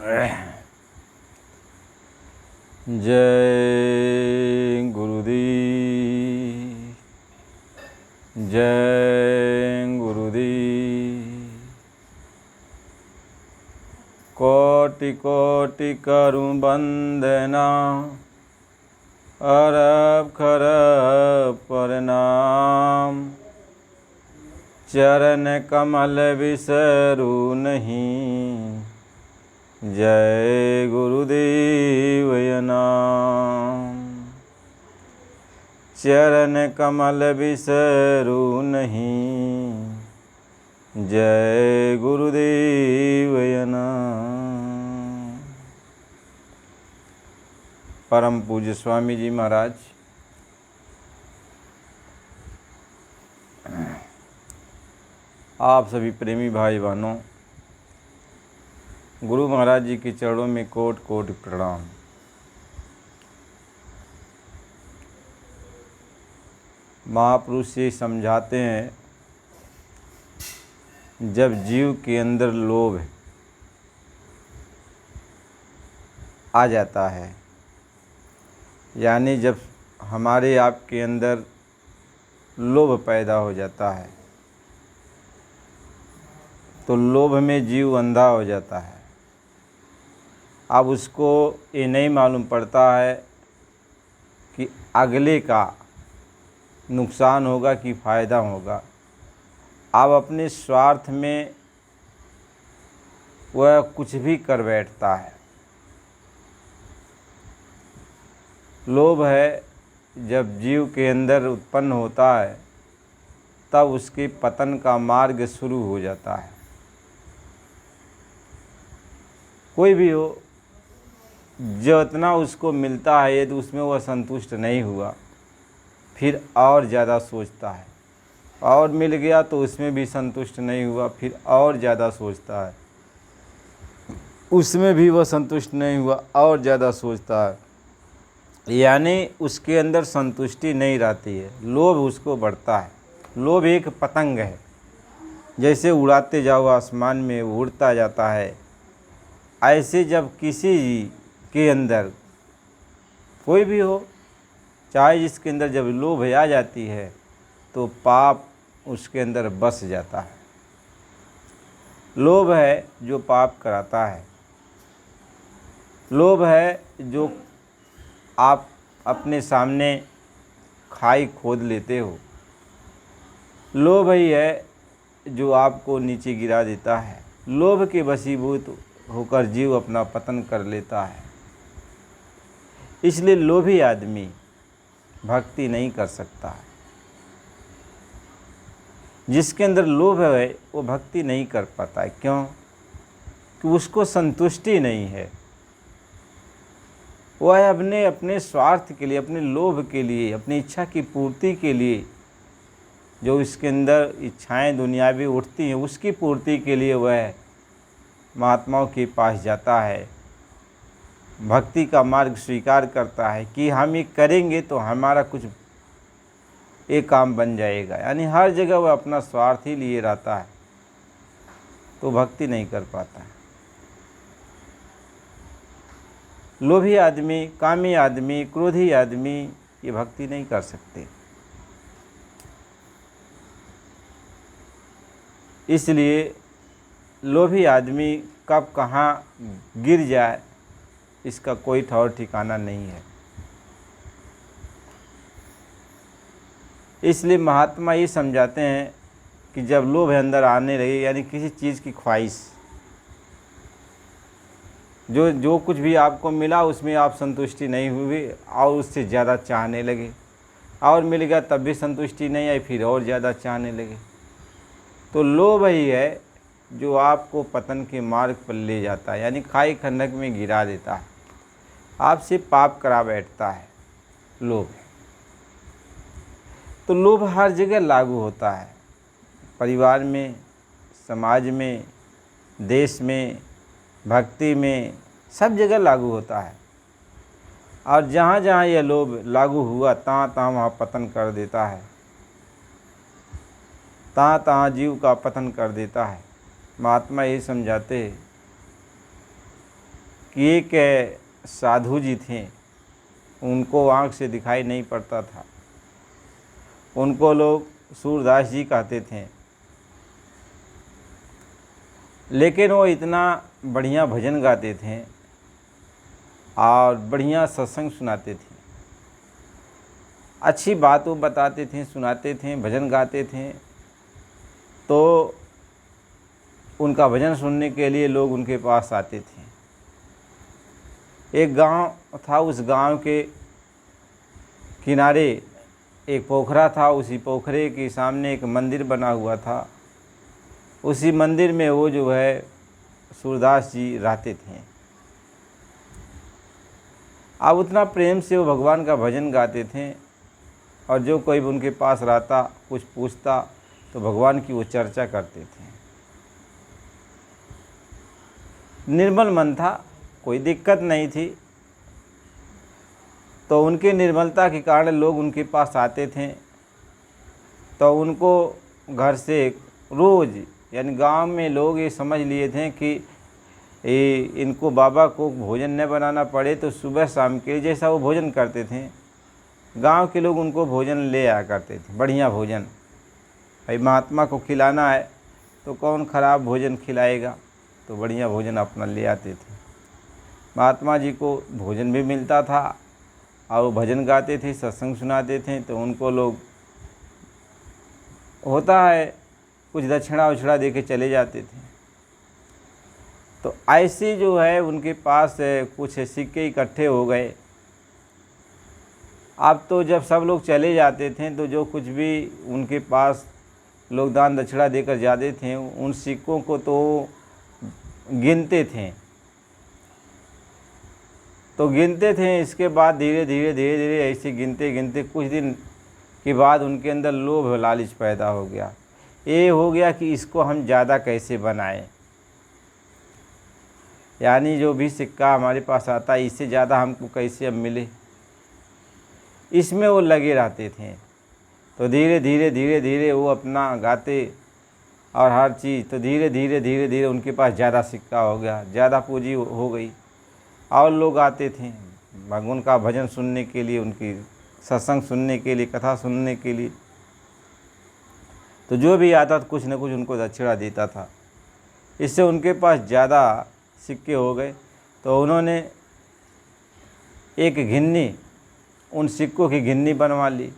जय गुरुदेव, जय गुरुदेव। कोटि कोटि करूं वंदना, अरब खरब प्रणाम। चरण कमल बिसरू नहीं, जय गुरुदेव नाम। चरण कमल बिसरू नहीं, जय गुरुदेव नाम। परम पूज्य स्वामी जी महाराज आप सभी प्रेमी भाई बहनों, गुरु महाराज जी के चरणों में कोटि कोटि प्रणाम। महापुरुष ये समझाते हैं, जब जीव के अंदर लोभ आ जाता है, यानी जब हमारे आपके अंदर लोभ पैदा हो जाता है, तो लोभ में जीव अंधा हो जाता है। अब उसको ये नहीं मालूम पड़ता है कि अगले का नुकसान होगा कि फ़ायदा होगा। अब अपने स्वार्थ में वह कुछ भी कर बैठता है। लोभ है जब जीव के अंदर उत्पन्न होता है, तब उसके पतन का मार्ग शुरू हो जाता है। कोई भी हो, जितना उसको मिलता है यदि उसमें वह संतुष्ट नहीं हुआ, फिर और ज़्यादा सोचता है। और मिल गया तो उसमें भी संतुष्ट नहीं हुआ, फिर और ज़्यादा सोचता है। उसमें भी वह संतुष्ट नहीं हुआ, और ज़्यादा सोचता है। यानी उसके अंदर संतुष्टि नहीं रहती है, लोभ उसको बढ़ता है। लोभ एक पतंग है, जैसे उड़ाते जाओ आसमान में उड़ता जाता है। ऐसे जब किसी के अंदर कोई भी हो, चाहे जिसके अंदर जब लोभ आ जाती है, तो पाप उसके अंदर बस जाता है। लोभ है जो पाप कराता है। लोभ है जो आप अपने सामने खाई खोद लेते हो। लोभ ही है जो आपको नीचे गिरा देता है। लोभ के वशीभूत होकर जीव अपना पतन कर लेता है। इसलिए लोभी आदमी भक्ति नहीं कर सकता है। जिसके अंदर लोभ है वो भक्ति नहीं कर पाता है। क्यों? कि उसको संतुष्टि नहीं है। वह अपने स्वार्थ के लिए, अपने लोभ के लिए, अपनी इच्छा की पूर्ति के लिए, जो इसके अंदर इच्छाएं दुनियावी उठती हैं, उसकी पूर्ति के लिए वह महात्माओं के पास जाता है, भक्ति का मार्ग स्वीकार करता है कि हम ये करेंगे तो हमारा कुछ एक काम बन जाएगा। यानी हर जगह वह अपना स्वार्थ ही लिए रहता है, तो भक्ति नहीं कर पाता है। लोभी आदमी, कामी आदमी, क्रोधी आदमी ये भक्ति नहीं कर सकते। इसलिए लोभी आदमी कब कहाँ गिर जाए, इसका कोई ठौर ठिकाना नहीं है। इसलिए महात्मा ये समझाते हैं कि जब लोभ अंदर आने लगे, यानी किसी चीज़ की ख्वाहिश, जो कुछ भी आपको मिला उसमें आप संतुष्टि नहीं हुई और उससे ज़्यादा चाहने लगे, और मिल गया तब भी संतुष्टि नहीं आई, फिर और ज़्यादा चाहने लगे, तो लोभ ही है जो आपको पतन के मार्ग पर ले जाता है, यानी खाई खंडक में गिरा देता है, आपसे पाप करा बैठता है। लोभ, तो लोभ हर जगह लागू होता है, परिवार में, समाज में, देश में, भक्ति में, सब जगह लागू होता है। और जहाँ जहाँ यह लोभ लागू हुआ, तहाँ तहाँ वहाँ पतन कर देता है, तहाँ तहाँ जीव का पतन कर देता है। महात्मा ये समझाते हैं कि एक साधु जी थे, उनको आँख से दिखाई नहीं पड़ता था। उनको लोग सूरदास जी कहते थे, लेकिन वो इतना बढ़िया भजन गाते थे और बढ़िया सत्संग सुनाते थे, अच्छी बात वो बताते थे, सुनाते थे, भजन गाते थे। तो उनका भजन सुनने के लिए लोग उनके पास आते थे। एक गांव था, उस गांव के किनारे एक पोखरा था। उसी पोखरे के सामने एक मंदिर बना हुआ था। उसी मंदिर में वो जो है सूरदास जी रहते थे। अब उतना प्रेम से वो भगवान का भजन गाते थे और जो कोई भी उनके पास रहता, कुछ पूछता तो भगवान की वो चर्चा करते थे। निर्मल मन था, कोई दिक्कत नहीं थी। तो उनके निर्मलता के कारण लोग उनके पास आते थे। तो उनको घर से रोज़, यानी गांव में लोग ये समझ लिए थे कि इनको बाबा को भोजन न बनाना पड़े, तो सुबह शाम के जैसा वो भोजन करते थे, गांव के लोग उनको भोजन ले आया करते थे, बढ़िया भोजन। भाई महात्मा को खिलाना है तो कौन ख़राब भोजन खिलाएगा, तो बढ़िया भोजन अपना ले आते थे। महात्मा जी को भोजन भी मिलता था और वो भजन गाते थे, सत्संग सुनाते थे। तो उनको लोग होता है कुछ दक्षिणा उछड़ा दे के चले जाते थे। तो ऐसे जो है उनके पास कुछ सिक्के इकट्ठे हो गए। अब तो जब सब लोग चले जाते थे तो जो कुछ भी उनके पास लोग दान दक्षिणा देकर जाते थे, उन सिक्कों को तो गिनते थे। तो गिनते थे, इसके बाद धीरे धीरे ऐसे गिनते गिनते कुछ दिन के बाद उनके अंदर लोभ लालच पैदा हो गया। ये हो गया कि इसको हम ज़्यादा कैसे बनाएं, यानी जो भी सिक्का हमारे पास आता है इससे ज़्यादा हमको कैसे अब मिले, इसमें वो लगे रहते थे। तो धीरे धीरे वो अपना गाते और हर चीज़, तो धीरे धीरे उनके पास ज़्यादा सिक्का हो गया, ज़्यादा पूंजी हो गई और लोग आते थे भगवान का भजन सुनने के लिए, उनकी सत्संग सुनने के लिए, कथा सुनने के लिए। तो जो भी आता था कुछ न कुछ उनको दक्षिणा देता था। इससे उनके पास ज़्यादा सिक्के हो गए। तो उन्होंने एक गिन्नी, उन सिक्कों की गिन्नी बनवा ली।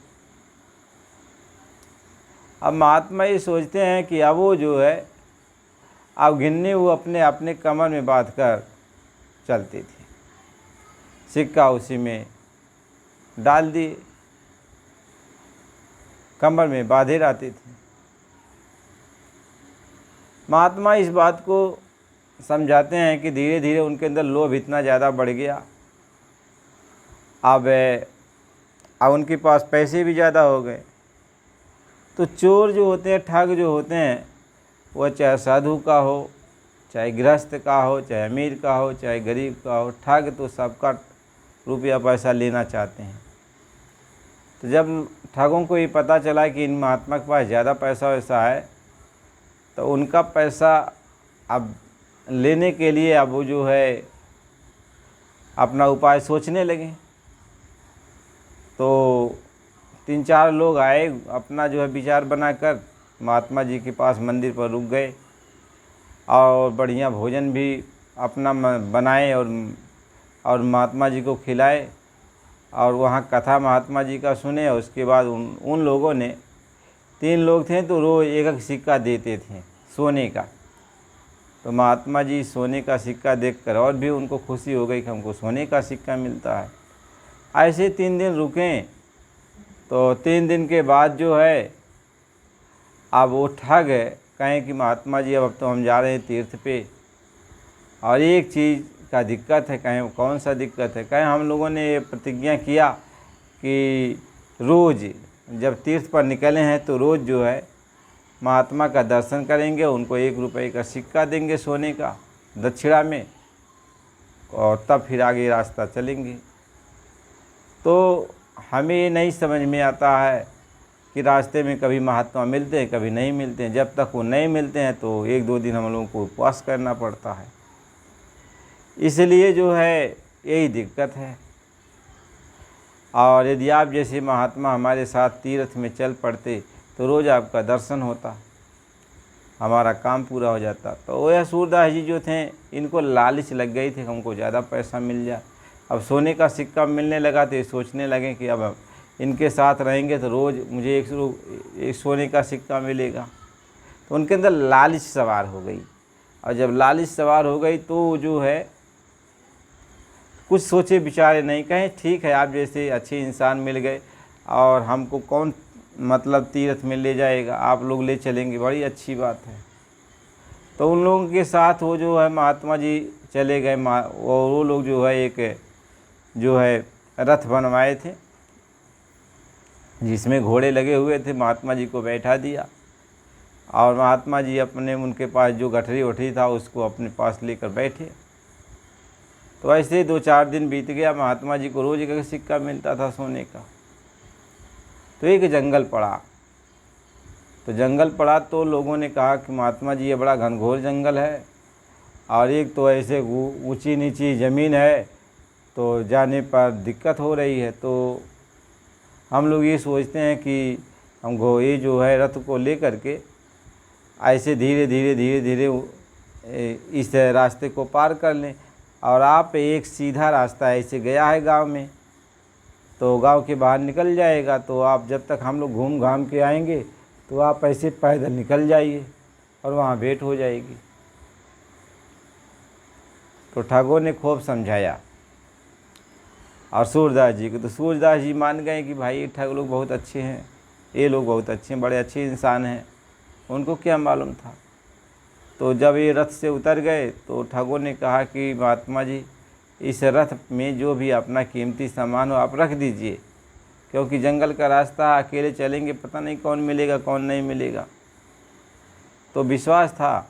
अब महात्मा ये सोचते हैं कि अब वो जो है, अब गिन्नी वो अपने अपने कमर में बांध कर चलती थी, सिक्का उसी में डाल दिए, कमर में बांधे रहते थे। महात्मा इस बात को समझाते हैं कि धीरे धीरे उनके अंदर लोभ इतना ज़्यादा बढ़ गया। अब उनके पास पैसे भी ज़्यादा हो गए। तो चोर जो होते हैं, ठग जो होते हैं, वह चाहे साधु का हो, चाहे गृहस्थ का हो, चाहे अमीर का हो, चाहे गरीब का हो, ठग तो सबका रुपया पैसा लेना चाहते हैं। तो जब ठगों को ये पता चला कि इन महात्मा के पास ज़्यादा पैसा वैसा है, तो उनका पैसा अब लेने के लिए अब वो जो है अपना उपाय सोचने लगे। तो 3-4 लोग आए, अपना जो है विचार बनाकर महात्मा जी के पास मंदिर पर रुक गए और बढ़िया भोजन भी अपना बनाए और महात्मा जी को खिलाए और वहाँ कथा महात्मा जी का सुने। और उसके बाद उन लोगों ने, 3 लोग थे तो रोज़ एक सिक्का देते थे सोने का। तो महात्मा जी सोने का सिक्का देखकर और भी उनको खुशी हो गई कि हमको सोने का सिक्का मिलता है। ऐसे 3 दिन रुके। तो 3 दिन के बाद जो है अब वो ठग कहें कि महात्मा जी अब तो हम जा रहे हैं तीर्थ पे, और एक चीज़ का दिक्कत है। कहें कौन सा दिक्कत है? कहें हम लोगों ने ये प्रतिज्ञा किया कि रोज़ जब तीर्थ पर निकले हैं तो रोज़ जो है महात्मा का दर्शन करेंगे, उनको 1 रुपये का सिक्का देंगे सोने का दक्षिणा में, और तब फिर आगे रास्ता चलेंगे। तो हमें ये नहीं समझ में आता है कि रास्ते में कभी महात्मा मिलते हैं, कभी नहीं मिलते हैं। जब तक वो नहीं मिलते हैं तो 1-2 दिन हम लोगों को उपवास करना पड़ता है। इसलिए जो है यही दिक्कत है। और यदि आप जैसे महात्मा हमारे साथ तीर्थ में चल पड़ते तो रोज़ आपका दर्शन होता, हमारा काम पूरा हो जाता। तो वह सूरदास जी जो थे, इनको लालच लग गई थी हमको ज़्यादा पैसा मिल जाए। अब सोने का सिक्का मिलने लगा तो ये सोचने लगे कि अब इनके साथ रहेंगे तो रोज़ मुझे एक सोने का सिक्का मिलेगा। तो उनके अंदर लालच सवार हो गई। और जब लालच सवार हो गई तो जो है कुछ सोचे विचारे नहीं, कहें ठीक है आप जैसे अच्छे इंसान मिल गए और हमको कौन मतलब तीर्थ में ले जाएगा, आप लोग ले चलेंगे, बड़ी अच्छी बात है। तो उन लोगों के साथ वो जो है महात्मा जी चले गए। वो लोग जो है एक जो है रथ बनवाए थे जिसमें घोड़े लगे हुए थे, महात्मा जी को बैठा दिया और महात्मा जी अपने उनके पास जो गठरी वठरी था उसको अपने पास लेकर बैठे। तो ऐसे 2-4 दिन बीत गया। महात्मा जी को रोज़ एक सिक्का मिलता था सोने का। तो एक जंगल पड़ा। तो जंगल पड़ा तो लोगों ने कहा कि महात्मा जी ये बड़ा घनघोर जंगल है और एक तो ऐसे ऊंची नीची ज़मीन है, तो जाने पर दिक्कत हो रही है। तो हम लोग ये सोचते हैं कि हमको ये जो है रथ को ले करके ऐसे धीरे धीरे इस रास्ते को पार कर लें। और आप एक सीधा रास्ता ऐसे गया है गांव में, तो गांव के बाहर निकल जाएगा। तो आप जब तक हम लोग घूम घाम के आएंगे तो आप ऐसे पैदल निकल जाइए और वहाँ भेंट हो जाएगी। तो ठाकुर ने खूब समझाया और सूरदास जी को। तो सूरदास जी मान गए कि भाई ये ठाकुर लोग बहुत अच्छे हैं, ये लोग बहुत अच्छे हैं, बड़े अच्छे इंसान हैं। उनको क्या मालूम था। तो जब ये रथ से उतर गए तो ठाकुर ने कहा कि महात्मा जी इस रथ में जो भी अपना कीमती सामान हो आप रख दीजिए, क्योंकि जंगल का रास्ता अकेले चलेंगे, पता नहीं कौन मिलेगा कौन नहीं मिलेगा। तो विश्वास था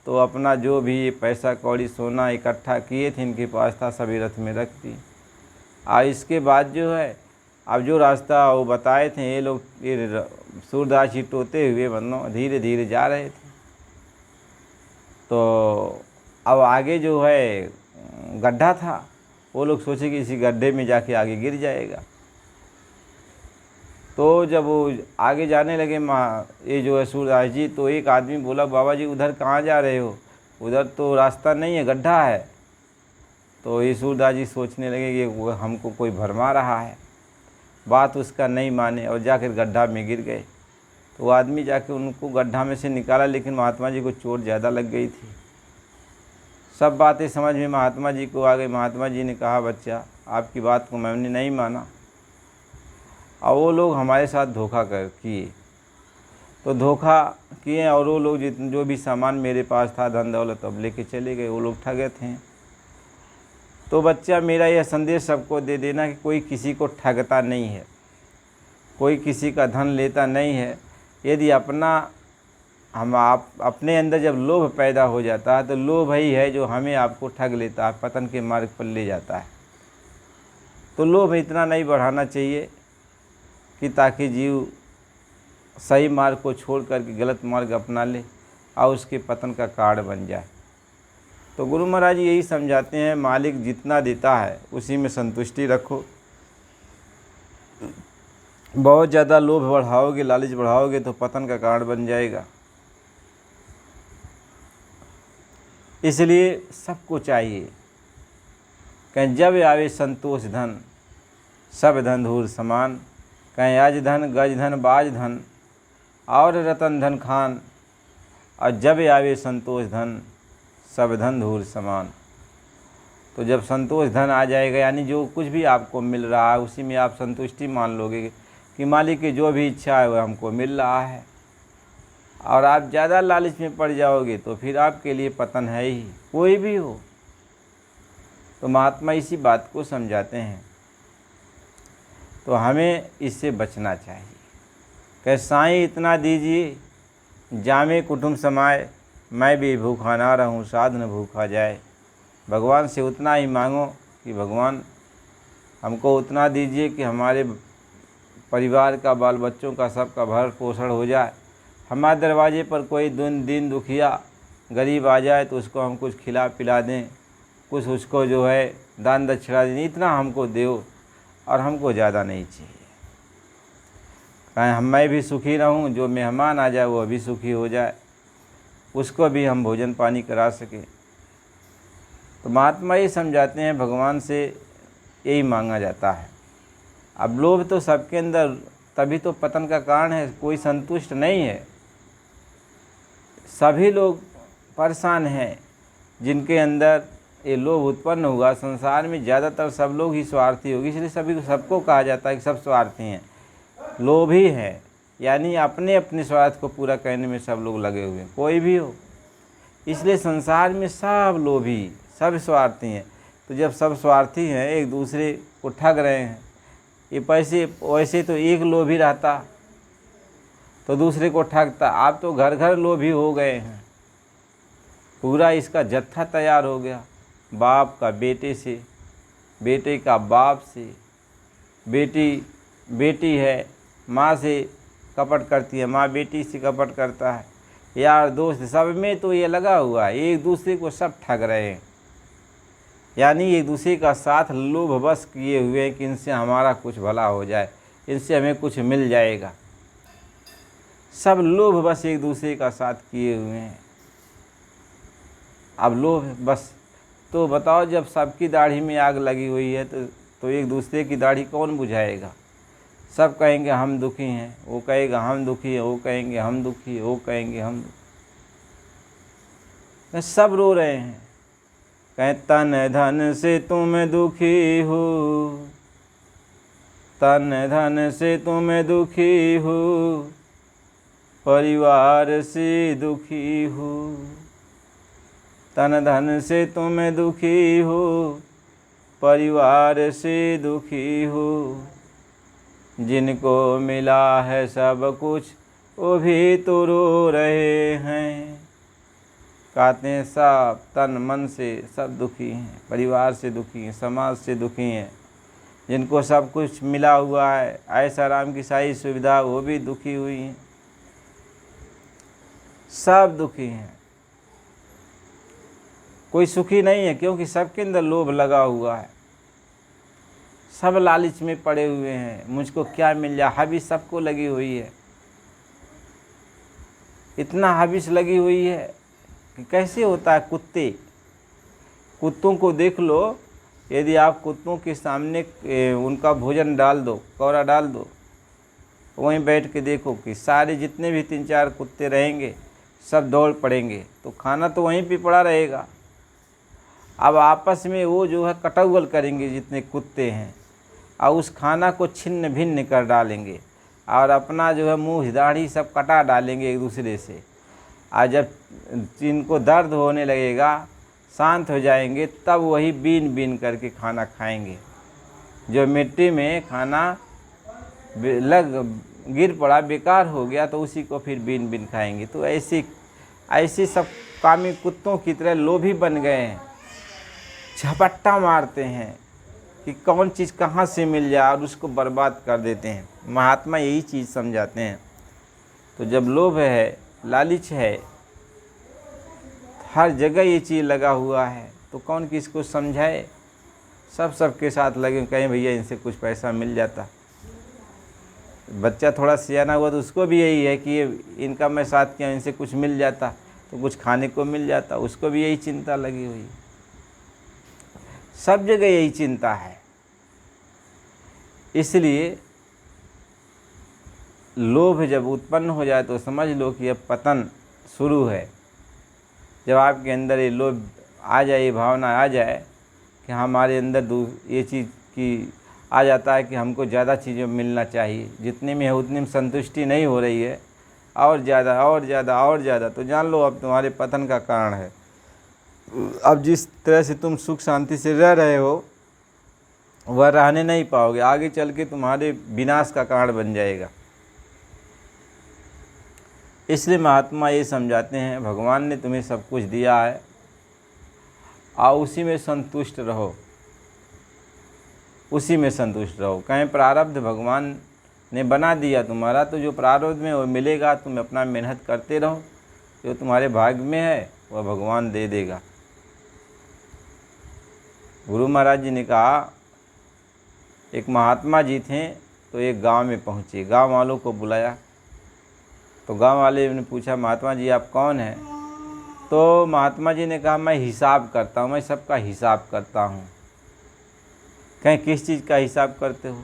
तो अपना जो भी पैसा कौड़ी सोना इकट्ठा किए थे इनके पास था, सभी रथ में रख दी। और इसके बाद जो है अब जो रास्ता वो बताए थे ये लोग, ये सूरदास जी टोते हुए मतलब धीरे धीरे जा रहे थे। तो अब आगे जो है गड्ढा था, वो लोग सोचे कि इसी गड्ढे में जाके आगे गिर जाएगा। तो जब वो आगे जाने लगे ये जो है सूरदास जी, तो एक आदमी बोला बाबा जी उधर कहाँ जा रहे हो, उधर तो रास्ता नहीं है, गड्ढा है। तो ये सूरदास जी सोचने लगे कि हमको कोई भरमा रहा है। बात उसका नहीं माने और जाकर गड्ढा में गिर गए। तो वो आदमी जाके उनको गड्ढा में से निकाला, लेकिन महात्मा जी को चोट ज़्यादा लग गई थी। सब बातें समझ में महात्मा जी को आ गई। महात्मा जी ने कहा बच्चा आपकी बात को मैंने नहीं माना और वो लोग हमारे साथ धोखा किए। तो धोखा किए और वो लोग जो भी सामान मेरे पास था धन दौलत अब लेके चले गए, वो लोग ठगे थे। तो बच्चा मेरा यह संदेश सबको दे देना कि कोई किसी को ठगता नहीं है, कोई किसी का धन लेता नहीं है। यदि आप अपने अंदर जब लोभ पैदा हो जाता है तो लोभ ही है जो हमें आपको ठग लेता है, पतन के मार्ग पर ले जाता है। तो लोभ इतना नहीं बढ़ाना चाहिए कि ताकि जीव सही मार्ग को छोड़ करके गलत मार्ग अपना ले और उसके पतन का कारण बन जाए। तो गुरु महाराज यही समझाते हैं, मालिक जितना देता है उसी में संतुष्टि रखो। बहुत ज़्यादा लोभ बढ़ाओगे, लालच बढ़ाओगे तो पतन का कारण बन जाएगा। इसलिए सबको चाहिए कहीं जब आवे संतोष धन, सब धन धूल समान। कहीं आज धन गज धन बाज धन और रतन धन खान, और जब आवे संतोष धन, सब धन धूल समान। तो जब संतोष धन आ जाएगा, यानी जो कुछ भी आपको मिल रहा है उसी में आप संतुष्टि मान लोगे कि मालिक की जो भी इच्छा है वह हमको मिल रहा है। और आप ज़्यादा लालच में पड़ जाओगे तो फिर आपके लिए पतन है ही, कोई भी हो। तो महात्मा इसी बात को समझाते हैं। तो हमें इससे बचना चाहिए। कह साईं इतना दीजिए जामे कुटुंब समाए, मैं भी भूखा ना रहूं साध न भूखा जाए। भगवान से उतना ही मांगो कि भगवान हमको उतना दीजिए कि हमारे परिवार का, बाल बच्चों का, सबका भरण पोषण हो जाए। हमारे दरवाजे पर कोई दीन दुखिया गरीब आ जाए तो उसको हम कुछ खिला पिला दें, कुछ उसको जो है दान दक्षिणा देनी, इतना हमको दो और हमको ज़्यादा नहीं चाहिए। कहें मैं भी सुखी रहूं, जो मेहमान आ जाए वो भी सुखी हो जाए, उसको भी हम भोजन पानी करा सकें। तो महात्मा ये समझाते हैं, भगवान से यही मांगा जाता है। अब लोभ तो सबके अंदर, तभी तो पतन का कारण है, कोई संतुष्ट नहीं है। सभी लोग परेशान हैं जिनके अंदर ये लोभ उत्पन्न हुआ। संसार में ज़्यादातर सब लोग ही स्वार्थी होगी, इसलिए सबको कहा जाता है कि सब स्वार्थी हैं, लोभी हैं। यानी अपने अपने स्वार्थ को पूरा करने में सब लोग लगे हुए हैं, कोई भी हो। इसलिए संसार में सब लोभी, सब स्वार्थी हैं। तो जब सब स्वार्थी हैं, एक दूसरे को ठग रहे हैं, ये पैसे वैसे तो एक लोभी रहता तो दूसरे को ठगता, आप तो घर घर लोभी हो गए हैं। पूरा इसका जत्था तैयार हो गया, बाप का बेटे से, बेटे का बाप से, बेटी है माँ से कपट करती है, माँ बेटी से कपट करता है, यार दोस्त सब में तो ये लगा हुआ है, एक दूसरे को सब ठग रहे हैं। यानी एक दूसरे का साथ लोभ बस किए हुए हैं कि इनसे हमारा कुछ भला हो जाए, इनसे हमें कुछ मिल जाएगा। सब लोभ बस एक दूसरे का साथ किए हुए हैं। अब लोभ बस, तो बताओ जब सबकी दाढ़ी में आग लगी हुई है तो एक दूसरे की दाढ़ी कौन बुझाएगा? सब कहेंगे हम दुखी हैं, वो कहेगा हम दुखी हैं, वो कहेंगे हम दुखी हैं, वो कहेंगे हम दुखी। सब रो रहे हैं, कहें तन धन से तुम दुखी हो, तन धन से तुम दुखी हो, परिवार से दुखी हो। तन धन से तुम दुखी हो, परिवार से दुखी हो। जिनको मिला है सब कुछ वो भी तो रो रहे हैं। कहते हैं सब तन मन से सब दुखी हैं, परिवार से दुखी हैं, समाज से दुखी हैं। जिनको सब कुछ मिला हुआ है, ऐसा आराम की सारी सुविधा, वो भी दुखी हुई हैं। सब दुखी हैं, कोई सुखी नहीं है, क्योंकि सबके अंदर लोभ लगा हुआ है। सब लालच में पड़े हुए हैं, मुझको क्या मिल जाए, हविस सबको लगी हुई है। इतना हविस लगी हुई है कि कैसे होता है। कुत्तों को देख लो, यदि आप कुत्तों के सामने उनका भोजन डाल दो, कौरा डाल दो, वहीं बैठ के देखो कि सारे जितने भी 3-4 कुत्ते रहेंगे सब दौड़ पड़ेंगे, तो खाना तो वहीं पे पड़ा रहेगा। अब आपस में वो जो है कटौगल करेंगे जितने कुत्ते हैं, और उस खाना को छिन्न भिन्न कर डालेंगे और अपना जो है मुँह दाढ़ी सब कटा डालेंगे एक दूसरे से। और जब इनको दर्द होने लगेगा, शांत हो जाएंगे, तब वही बीन बीन करके खाना खाएंगे। जो मिट्टी में खाना गिर पड़ा, बेकार हो गया, तो उसी को फिर बीन बीन खाएंगे। तो ऐसे सब कामी कुत्तों की तरह लोभी बन गए हैं, झपट्टा मारते हैं कि कौन चीज़ कहाँ से मिल जाए और उसको बर्बाद कर देते हैं। महात्मा यही चीज़ समझाते हैं। तो जब लोभ है, लालच है, हर जगह ये चीज़ लगा हुआ है, तो कौन किसको समझाए। सबके साथ लगे, कहें भैया इनसे कुछ पैसा मिल जाता। बच्चा थोड़ा सियाना हुआ तो उसको भी यही है कि ये इनका मैं साथ किया, इनसे कुछ मिल जाता तो कुछ खाने को मिल जाता, उसको भी यही चिंता लगी हुई। सब जगह यही चिंता है। इसलिए लोभ जब उत्पन्न हो जाए तो समझ लो कि अब पतन शुरू है। जब आपके अंदर ये लोभ आ जाए, ये भावना आ जाए कि हमारे अंदर ये चीज़ की आ जाता है कि हमको ज़्यादा चीज़ें मिलना चाहिए, जितने में है उतने में संतुष्टि नहीं हो रही है, और ज़्यादा और ज़्यादा और ज़्यादा, तो जान लो अब तुम्हारे पतन का कारण है। अब जिस तरह से तुम सुख शांति से रह रहे हो वह रहने नहीं पाओगे, आगे चल के तुम्हारे विनाश का कारण बन जाएगा। इसलिए महात्मा ये समझाते हैं, भगवान ने तुम्हें सब कुछ दिया है, आओ उसी में संतुष्ट रहो, उसी में संतुष्ट रहो। कहें प्रारब्ध भगवान ने बना दिया तुम्हारा, तो जो प्रारब्ध में वो मिलेगा, तुम अपना मेहनत करते रहो, जो तुम्हारे भाग्य में है वह भगवान दे देगा। गुरु महाराज जी ने कहा, एक महात्मा जी थे तो एक गांव में पहुँचे, गांव वालों को बुलाया। तो गांव वाले ने पूछा, महात्मा जी आप कौन हैं? तो महात्मा जी ने कहा, मैं हिसाब करता हूँ, मैं सबका हिसाब करता हूँ। कहीं किस चीज़ का हिसाब करते हो?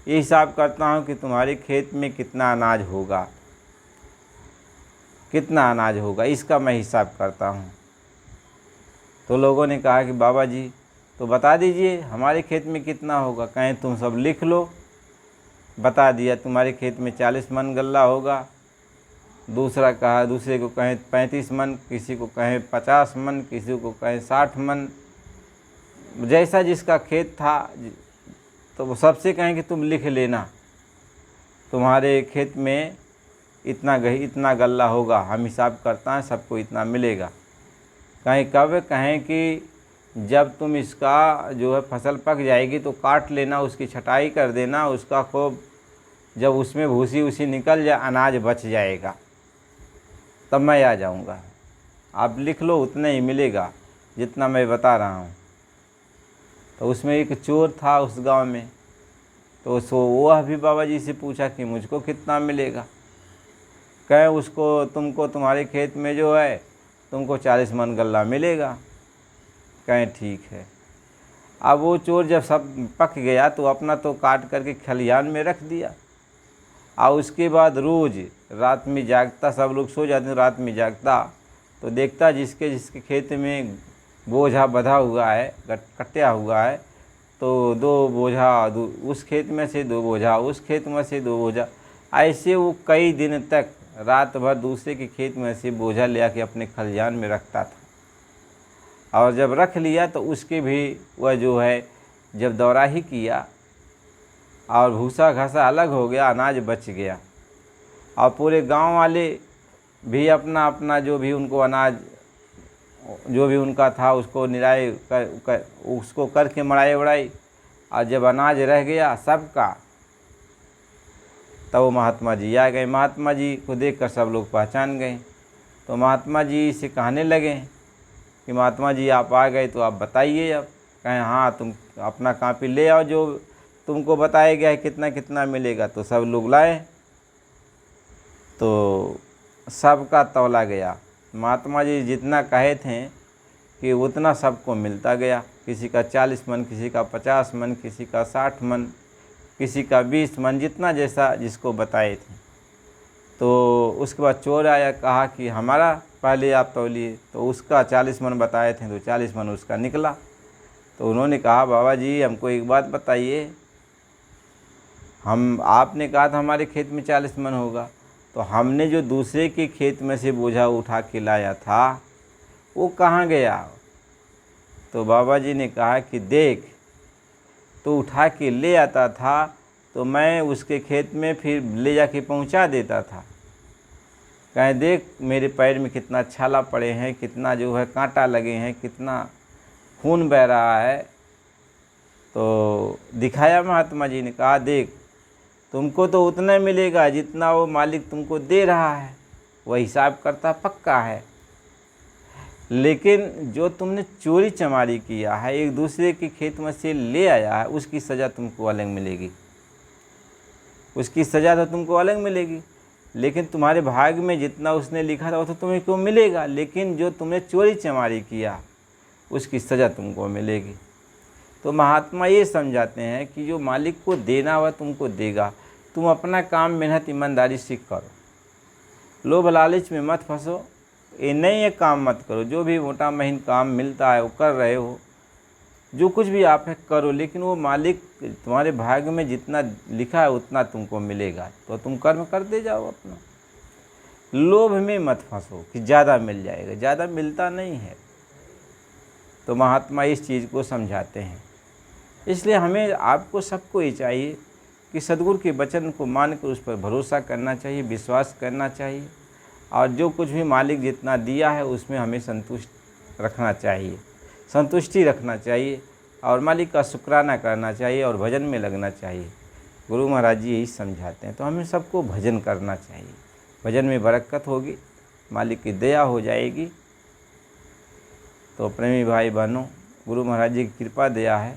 ये हिसाब करता हूँ कि तुम्हारे खेत में कितना अनाज होगा, कितना अनाज होगा, इसका मैं हिसाब करता हूँ। तो लोगों ने कहा कि बाबा जी तो बता दीजिए हमारे खेत में कितना होगा। कहें तुम सब लिख लो। बता दिया, तुम्हारे खेत में 40 मन गल्ला होगा। दूसरा कहा, दूसरे को कहें 35 मन, किसी को कहें 50 मन, किसी को कहें 60 मन, जैसा जिसका खेत था। तो वो सबसे कहें कि तुम लिख लेना, तुम्हारे खेत में इतना गल्ला होगा, हम हिसाब करता है सबको इतना मिलेगा। कहें कब? कहें कि जब तुम इसका जो है फसल पक जाएगी तो काट लेना, उसकी छटाई कर देना, उसका खूब जब उसमें भूसी उसी निकल जाए, अनाज बच जाएगा, तब मैं आ जाऊंगा। आप लिख लो, उतना ही मिलेगा जितना मैं बता रहा हूँ। तो उसमें एक चोर था उस गांव में, तो वह भी बाबा जी से पूछा कि मुझको कितना मिलेगा। कहें उसको, तुमको तुम्हारे खेत में जो है तुमको 40 मन गल्ला मिलेगा। कहें ठीक है। अब वो चोर जब सब पक गया तो अपना तो काट करके खलिहान में रख दिया, और उसके बाद रोज़ रात में जागता, सब लोग सो जाते, रात में जागता तो देखता जिसके जिसके खेत में बोझा बंधा हुआ है, कट्या हुआ है, तो 2 बोझा उस खेत में से, 2 बोझा उस खेत में से, 2 बोझा, ऐसे वो कई दिन तक रात भर दूसरे के खेत में से बोझा ले आके अपने खलिहान में रखता था। और जब रख लिया तो उसके भी वह जो है जब दौराही किया और भूसा घासा अलग हो गया, अनाज बच गया। और पूरे गांव वाले भी अपना अपना जो भी उनको अनाज जो भी उनका था उसको निराई उसको करके मड़ाई उड़ाई, और जब अनाज रह गया सबका, तब वो महात्मा जी आ गए। महात्मा जी को देखकर सब लोग पहचान गए। तो महात्मा जी से कहने लगे कि महात्मा जी आप आ गए तो आप बताइए। अब कहें हाँ, तुम अपना कापी ले आओ, जो तुमको बताया गया है कितना कितना मिलेगा। तो सब लोग लाए, तो सबका तौला गया। महात्मा जी जितना कहे थे कि उतना सबको मिलता गया। किसी का 40 मन, किसी का 50 मन, किसी का 60 मन, किसी का 20 मन, जितना जैसा जिसको बताए थे। तो उसके बाद चोर आया, कहा कि हमारा पहले आप तौलिए। तो उसका 40 मन बताए थे तो 40 मन उसका निकला। तो उन्होंने कहा, बाबा जी हमको एक बात बताइए, आपने कहा था हमारे खेत में 40 मन होगा, तो हमने जो दूसरे के खेत में से बोझा उठा के लाया था वो कहाँ गया? तो बाबा जी ने कहा कि देख, तो उठा के ले आता था तो मैं उसके खेत में फिर ले जाके पहुंचा देता था। कहें देख मेरे पैर में कितना छाला पड़े हैं, कितना जो है कांटा लगे हैं, कितना खून बह रहा है। तो दिखाया महात्मा जी ने, कहा देख तुमको तो उतना मिलेगा जितना वो मालिक तुमको दे रहा है, वह हिसाब करता पक्का है, लेकिन जो तुमने चोरी चमारी किया है, एक दूसरे के खेत में से ले आया है, उसकी सज़ा तुमको अलग मिलेगी, उसकी सज़ा तो तुमको अलग मिलेगी। लेकिन तुम्हारे भाग में जितना उसने लिखा था वो तो तुम्हें क्यों मिलेगा, लेकिन जो तुमने चोरी चमारी किया उसकी सज़ा तुमको मिलेगी। तो महात्मा ये समझाते हैं कि जो मालिक को देना हुआ तुमको देगा, तुम अपना काम मेहनत ईमानदारी से करो, लोभ लालच में मत फंसो, ये नहीं ये काम मत करो। जो भी मोटा महीन काम मिलता है वो कर रहे हो, जो कुछ भी आप है करो, लेकिन वो मालिक तुम्हारे भाग्य में जितना लिखा है उतना तुमको मिलेगा, तो तुम कर्म करते जाओ अपना। लोभ में मत फंसो कि ज़्यादा मिल जाएगा, ज़्यादा मिलता नहीं है। तो महात्मा इस चीज़ को समझाते हैं। इसलिए हमें आपको सबको ये चाहिए कि सद्गुरु के वचन को मानकर उस पर भरोसा करना चाहिए, विश्वास करना चाहिए, और जो कुछ भी मालिक जितना दिया है उसमें हमें संतुष्ट रखना चाहिए, संतुष्टि रखना चाहिए, और मालिक का शुक्राना करना चाहिए और भजन में लगना चाहिए। गुरु महाराज जी यही समझाते हैं। तो हमें सबको भजन करना चाहिए, भजन में बरकत होगी, मालिक की दया हो जाएगी। तो प्रेमी भाई बहनों, गुरु महाराज जी की कृपा दया है।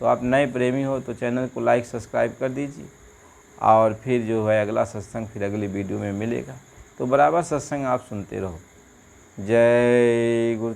तो आप नए प्रेमी हो तो चैनल को लाइक सब्सक्राइब कर दीजिए, और फिर जो है अगला सत्संग फिर अगली वीडियो में मिलेगा। तो बराबर सत्संग आप सुनते रहो। जय गुरु।